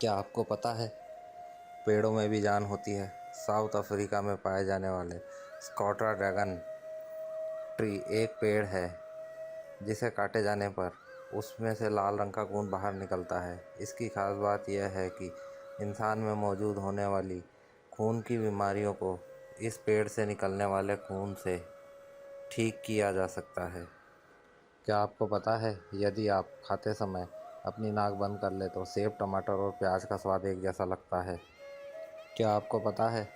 क्या आपको पता है पेड़ों में भी जान होती है। साउथ अफ्रीका में पाए जाने वाले स्कॉट्रा ड्रैगन ट्री एक पेड़ है जिसे काटे जाने पर उसमें से लाल रंग का खून बाहर निकलता है। इसकी खास बात यह है कि इंसान में मौजूद होने वाली खून की बीमारियों को इस पेड़ से निकलने वाले खून से ठीक किया जा सकता है। क्या आपको पता है यदि आप खाते समय अपनी नाक बंद कर ले तो सेब, टमाटर और प्याज का स्वाद एक जैसा लगता है। क्या आपको पता है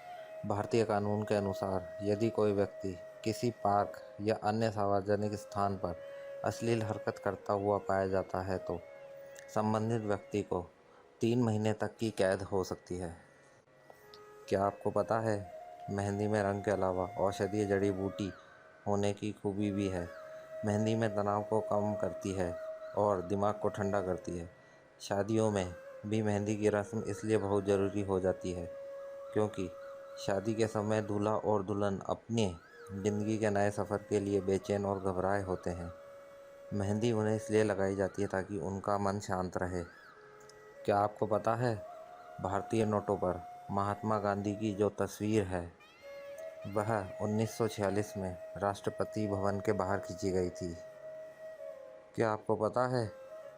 भारतीय कानून के अनुसार यदि कोई व्यक्ति किसी पार्क या अन्य सार्वजनिक स्थान पर अश्लील हरकत करता हुआ पाया जाता है तो संबंधित व्यक्ति को 3 महीने तक की कैद हो सकती है। क्या आपको पता है मेहंदी में रंग के अलावा औषधीय जड़ी बूटी होने की खूबी भी है। मेहंदी में तनाव को कम करती है और दिमाग को ठंडा करती है। शादियों में भी मेहंदी की रस्म इसलिए बहुत ज़रूरी हो जाती है क्योंकि शादी के समय दूल्हा और दुल्हन अपने ज़िंदगी के नए सफ़र के लिए बेचैन और घबराए होते हैं। मेहंदी उन्हें इसलिए लगाई जाती है ताकि उनका मन शांत रहे। क्या आपको पता है भारतीय नोटों पर महात्मा गांधी की जो तस्वीर है वह 1946 में राष्ट्रपति भवन के बाहर खींची गई थी। क्या आपको पता है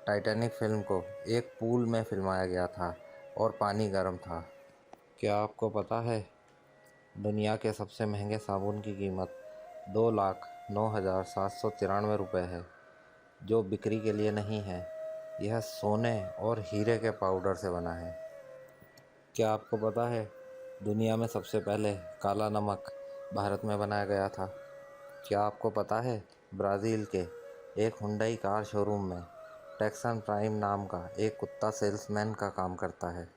टाइटैनिक फिल्म को एक पूल में फिल्माया गया था और पानी गर्म था। क्या आपको पता है दुनिया के सबसे महंगे साबुन की कीमत 2,09,793 रुपये है, जो बिक्री के लिए नहीं है। यह सोने और हीरे के पाउडर से बना है। क्या आपको पता है दुनिया में सबसे पहले काला नमक भारत में बनाया गया था। क्या आपको पता है ब्राज़ील के एक हुंडई कार शोरूम में टैक्सन प्राइम नाम का एक कुत्ता सेल्समैन का काम करता है।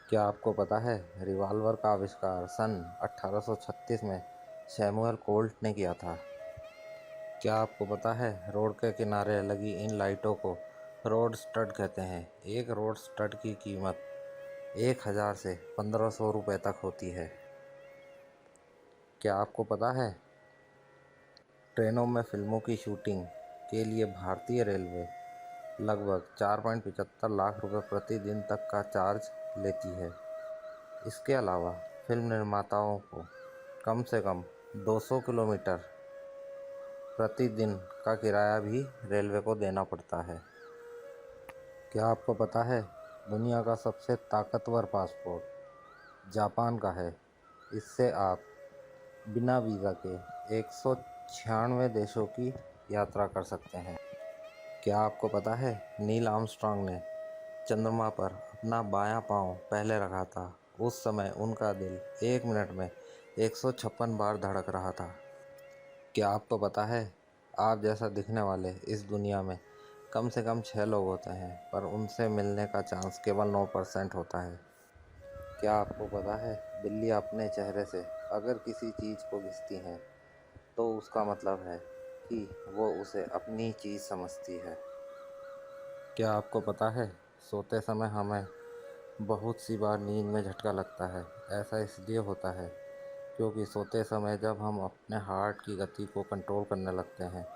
क्या आपको पता है रिवॉल्वर का आविष्कार सन 1836 में सैमुअल कोल्ट ने किया था। क्या आपको पता है रोड के किनारे लगी इन लाइटों को रोड स्टड कहते हैं। एक रोड स्टड की कीमत 1,000 से 1,500 रुपये तक होती है। क्या आपको पता है ट्रेनों में फिल्मों की शूटिंग के लिए भारतीय रेलवे लगभग 4.75 लाख रुपए प्रतिदिन तक का चार्ज लेती है। इसके अलावा फिल्म निर्माताओं को कम से कम 200 किलोमीटर प्रतिदिन का किराया भी रेलवे को देना पड़ता है। क्या आपको पता है दुनिया का सबसे ताकतवर पासपोर्ट जापान का है। इससे आप बिना वीज़ा के 196 देशों की यात्रा कर सकते हैं। क्या आपको पता है नील आर्मस्ट्रॉन्ग ने चंद्रमा पर अपना बायां पांव पहले रखा था। उस समय उनका दिल 1 मिनट में 156 बार धड़क रहा था। क्या आपको पता है आप जैसा दिखने वाले इस दुनिया में कम से कम 6 लोग होते हैं, पर उनसे मिलने का चांस केवल 9% होता है। क्या आपको पता है बिल्ली अपने चेहरे से अगर किसी चीज़ को घिसती हैं तो उसका मतलब है कि वो उसे अपनी चीज़ समझती है। क्या आपको पता है सोते समय हमें बहुत सी बार नींद में झटका लगता है। ऐसा इसलिए होता है क्योंकि सोते समय जब हम अपने हार्ट की गति को कंट्रोल करने लगते हैं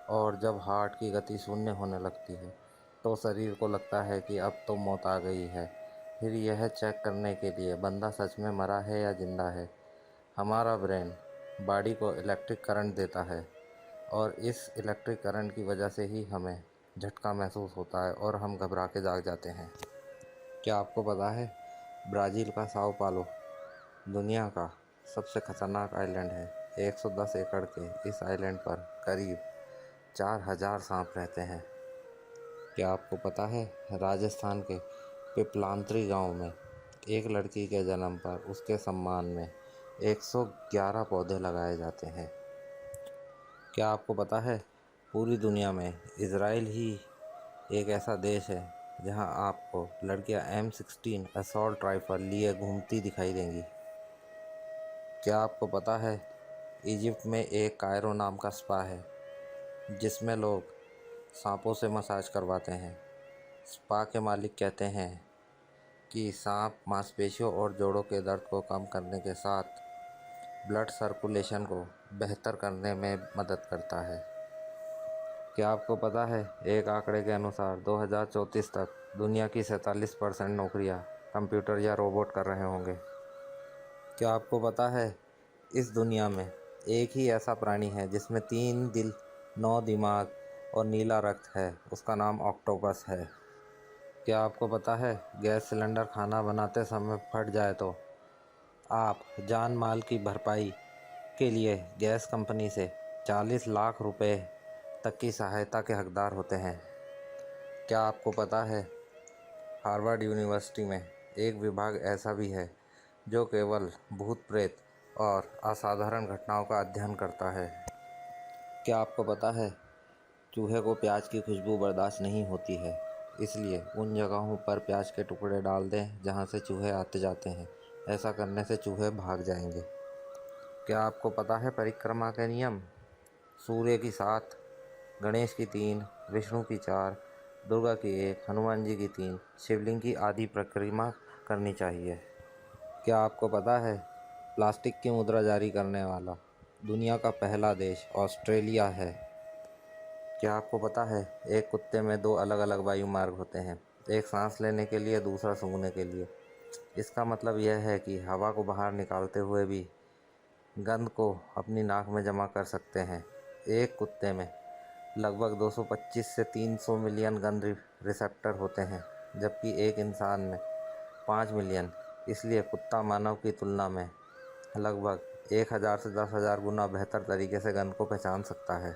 और जब हार्ट की गति शून्य होने लगती है तो शरीर को लगता है कि अब तो मौत आ गई है। फिर यह चेक करने के लिए बंदा सच में मरा है या जिंदा है, हमारा ब्रेन बॉडी को इलेक्ट्रिक करंट देता है और इस इलेक्ट्रिक करंट की वजह से ही हमें झटका महसूस होता है और हम घबरा के जाग जाते हैं। क्या आपको पता है ब्राज़ील का साओ पालो दुनिया का सबसे खतरनाक आइलैंड है। 110 एकड़ के इस आइलैंड पर करीब 4,000 सांप रहते हैं। क्या आपको पता है राजस्थान के पिपलांत्री गांव में एक लड़की के जन्म पर उसके सम्मान में 111 पौधे लगाए जाते हैं। क्या आपको पता है पूरी दुनिया में इजराइल ही एक ऐसा देश है जहां आपको लड़कियां M16 असॉल्ट राइफल लिए घूमती दिखाई देंगी। क्या आपको पता है इजिप्ट में एक कायरो नाम का स्पा है जिसमें लोग सांपों से मसाज करवाते हैं। स्पा के मालिक कहते हैं कि सांप मांसपेशियों और जोड़ों के दर्द को कम करने के साथ ब्लड सर्कुलेशन को बेहतर करने में मदद करता है। क्या आपको पता है एक आंकड़े के अनुसार 2034 तक दुनिया की 47% नौकरियां कंप्यूटर या रोबोट कर रहे होंगे। क्या आपको पता है इस दुनिया में एक ही ऐसा प्राणी है जिसमें 3 दिल, 9 दिमाग और नीला रक्त है, उसका नाम ऑक्टोपस है। क्या आपको पता है गैस सिलेंडर खाना बनाते समय फट जाए तो आप जान माल की भरपाई के लिए गैस कंपनी से 40 लाख रुपए तक की सहायता के हकदार होते हैं। क्या आपको पता है हार्वर्ड यूनिवर्सिटी में एक विभाग ऐसा भी है जो केवल भूत प्रेत और असाधारण घटनाओं का अध्ययन करता है। क्या आपको पता है चूहे को प्याज की खुशबू बर्दाश्त नहीं होती है, इसलिए उन जगहों पर प्याज के टुकड़े डाल दें जहां से चूहे आते जाते हैं। ऐसा करने से चूहे भाग जाएंगे। क्या आपको पता है परिक्रमा के नियम? सूर्य की 7, गणेश की 3, विष्णु की 4, दुर्गा की 1, हनुमान जी की 3, शिवलिंग की आधी परिक्रमा करनी चाहिए। क्या आपको पता है प्लास्टिक की मुद्रा जारी करने वाला दुनिया का पहला देश ऑस्ट्रेलिया है? क्या आपको पता है एक कुत्ते में 2 अलग अलग वायु मार्ग होते हैं, एक सांस लेने के लिए, दूसरा सूंघने के लिए। इसका मतलब यह है कि हवा को बाहर निकालते हुए भी गंध को अपनी नाक में जमा कर सकते हैं। एक कुत्ते में लगभग 225 से 300 मिलियन गंध रिसेप्टर होते हैं, जबकि एक इंसान में 5 मिलियन। इसलिए कुत्ता मानव की तुलना में लगभग 1000 से 10,000 गुना बेहतर तरीके से गंध को पहचान सकता है।